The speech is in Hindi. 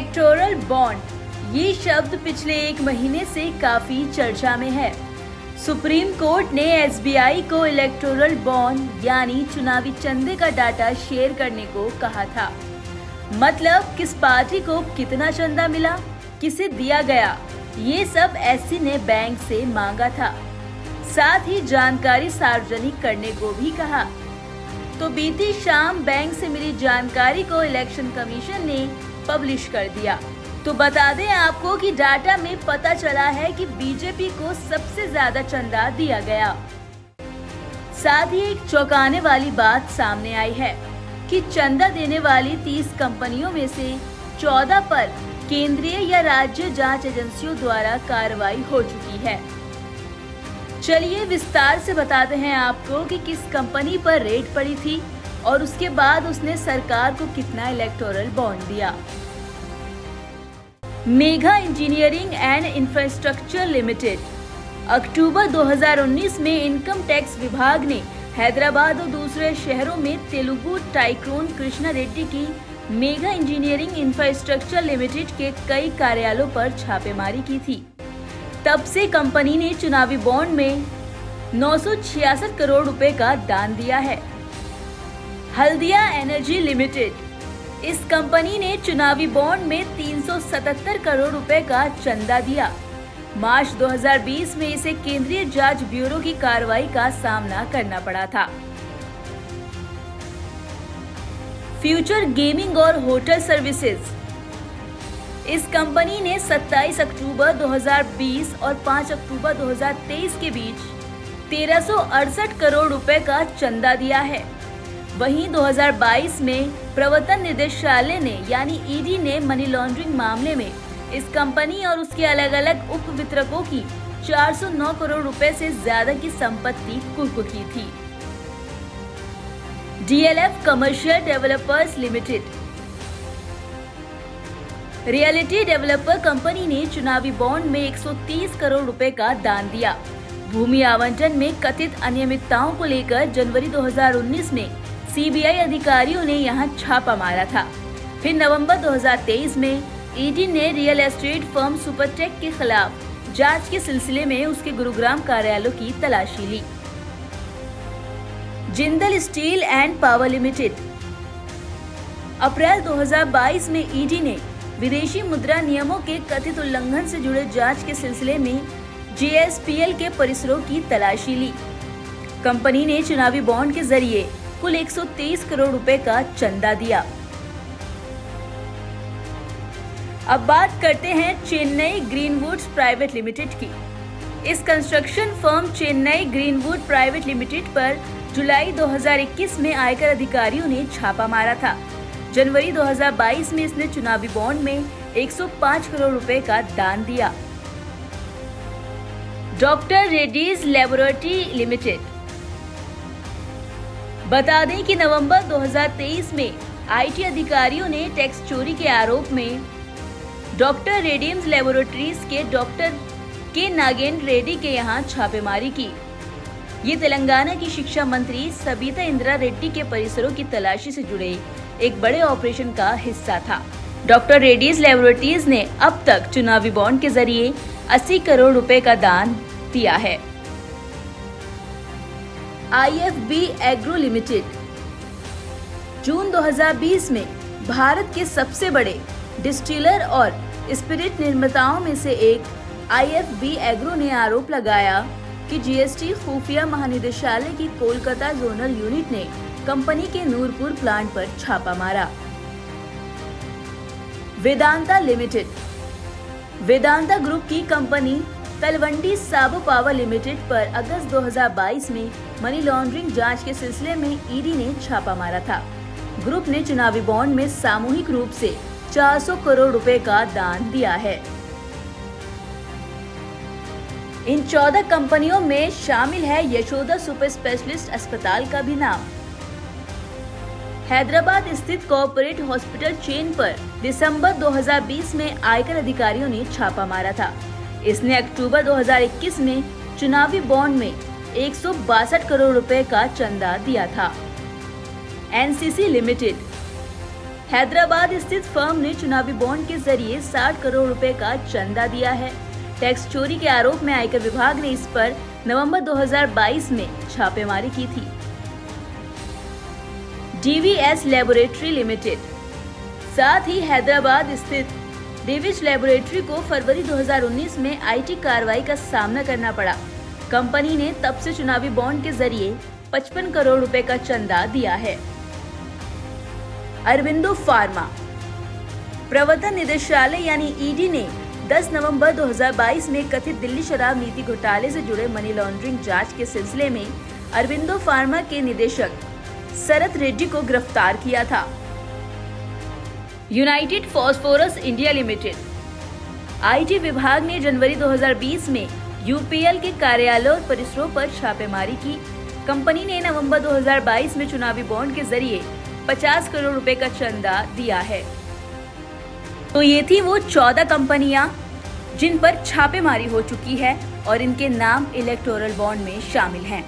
इलेक्टोरल बॉन्ड ये शब्द पिछले एक महीने से काफी चर्चा में है। सुप्रीम कोर्ट ने एसबीआई को इलेक्टोरल बॉन्ड यानी चुनावी चंदे का डाटा शेयर करने को कहा था। मतलब किस पार्टी को कितना चंदा मिला, किसे दिया गया, ये सब एससी ने बैंक से मांगा था। साथ ही जानकारी सार्वजनिक करने को भी कहा। तो बीती शाम बैंक से मिली जानकारी को इलेक्शन कमीशन ने पब्लिश कर दिया। तो बता दें आपको कि डाटा में पता चला है कि बीजेपी को सबसे ज्यादा चंदा दिया गया। साथ ही एक चौंकाने वाली बात सामने आई है कि चंदा देने वाली 30 कंपनियों में से 14 पर केंद्रीय या राज्य जांच एजेंसियों द्वारा कार्रवाई हो चुकी है। चलिए विस्तार से बताते हैं आपको कि किस कंपनी पर रेड पड़ी थी और उसके बाद उसने सरकार को कितना इलेक्टोरल बॉन्ड दिया। Megha engineering and infrastructure limited. अक्टूबर 2019 में इनकम टैक्स विभाग ने हैदराबाद और दूसरे शहरों में तेलुगु टाइकून कृष्णा रेड्डी की मेघा इंजीनियरिंग इंफ्रास्ट्रक्चर लिमिटेड के कई कार्यालयों पर छापेमारी की थी। तब से कंपनी ने चुनावी बॉन्ड में 966 करोड़ रुपए का दान दिया है। Haldia energy limited. इस कंपनी ने चुनावी बॉन्ड में 377 करोड़ रुपए का चंदा दिया। मार्च 2020 में इसे केंद्रीय जांच ब्यूरो की कार्रवाई का सामना करना पड़ा था। फ्यूचर गेमिंग और होटल सर्विसेज। इस कंपनी ने 27 अक्टूबर 2020 और 5 अक्टूबर 2023 के बीच 1368 करोड़ रुपए का चंदा दिया है। वहीं 2022 में प्रवर्तन निदेशालय ने यानी ईडी ने मनी लॉन्ड्रिंग मामले में इस कंपनी और उसके अलग अलग उप वितरकों की 409 करोड़ रुपए से ज्यादा की संपत्ति कुर्क की थी। DLF commercial developers limited. Reality developer company ने चुनावी बॉन्ड में 130 करोड़ रुपए का दान दिया। भूमि आवंटन में कथित अनियमितताओं को लेकर जनवरी 2019 में सीबीआई अधिकारियों ने यहां छापा मारा था। फिर नवंबर 2023 में ईडी ने रियल एस्टेट फर्म सुपरटेक के खिलाफ जांच के सिलसिले में उसके गुरुग्राम कार्यालयों की तलाशी ली। Jindal steel and power limited. अप्रैल 2022 में ईडी ने विदेशी मुद्रा नियमों के कथित उल्लंघन से जुड़े जांच के सिलसिले में जेएसपीएल के परिसरों की तलाशी ली। कंपनी ने चुनावी बॉन्ड के जरिए कुल 130 करोड़ रुपए का चंदा दिया। अब बात करते हैं चेन्नई ग्रीनवुड्स प्राइवेट लिमिटेड की। इस construction firm Chennai greenwood private limited पर जुलाई 2021 में आयकर अधिकारियों ने छापा मारा था। जनवरी 2022 में इसने चुनावी बॉन्ड में 105 करोड़ रुपए का दान दिया। Doctor Reddy's laboratory limited. बता दें कि नवंबर 2023 में आईटी अधिकारियों ने टैक्स चोरी के आरोप में डॉक्टर रेड्डीज लेबोरेटरीज के डॉक्टर के नागेंद्र रेड्डी के यहां छापेमारी की। ये तेलंगाना की शिक्षा मंत्री सबिता इंदिरा रेड्डी के परिसरों की तलाशी से जुड़े एक बड़े ऑपरेशन का हिस्सा था। डॉक्टर रेड्डीज लेबोरेटरीज ने अब तक चुनावी बॉन्ड के जरिए 80 करोड़ रुपए का दान दिया है। IFB agro limited. जून 2020 में भारत के सबसे बड़े डिस्टिलर और स्पिरिट निर्माताओं में से एक आईएफबी एग्रो ने आरोप लगाया कि जीएसटी खुफिया महानिदेशालय की कोलकाता जोनल यूनिट ने कंपनी के नूरपुर प्लांट पर छापा मारा। वेदांता लिमिटेड। वेदांता ग्रुप की company Talwandi Sabo power limited पर अगस्त 2022 में मनी लॉन्ड्रिंग जांच के सिलसिले में ईडी ने छापा मारा था। ग्रुप ने चुनावी बॉन्ड में सामूहिक रूप से 400 करोड़ रुपए का दान दिया है। इन 14 कंपनियों में शामिल है यशोदा सुपर स्पेशलिस्ट अस्पताल का भी नाम। हैदराबाद स्थित कॉर्पोरेट हॉस्पिटल चेन पर दिसंबर 2020 में आयकर अधिकारियों ने छापा मारा था। इसने अक्टूबर 2021 में चुनावी बॉन्ड में 162 करोड़ रुपए का चंदा दिया था। NCC limited. हैदराबाद स्थित फर्म ने चुनावी बॉन्ड के जरिए 60 करोड़ रुपए का चंदा दिया है। टैक्स चोरी के आरोप में आयकर विभाग ने इस पर नवंबर 2022 में छापेमारी की थी। DVS laboratory limited. साथ ही हैदराबाद स्थित डेविस लैबोरेटरी को फरवरी 2019 में IT कार्रवाई का सामना करना पड़ा। कंपनी ने तब से चुनावी बॉन्ड के जरिए 55 करोड़ रुपए का चंदा दिया है। अरबिंदो फार्मा। प्रवर्तन निदेशालय यानी ED ने 10 नवंबर 2022 में कथित दिल्ली शराब नीति घोटाले से जुड़े मनी लॉन्ड्रिंग जांच के सिलसिले में अरबिंदो फार्मा के निदेशक शरत रेड्डी को गिरफ्तार किया था। United phosphorus India limited. IT विभाग ने जनवरी 2020 में UPL के कार्यालय और परिसरों पर छापेमारी की। कंपनी ने नवंबर 2022 में चुनावी बॉन्ड के जरिए 50 करोड़ रुपए का चंदा दिया है। तो ये थी वो 14 कंपनियां जिन पर छापेमारी हो चुकी है और इनके नाम इलेक्टोरल बॉन्ड में शामिल हैं।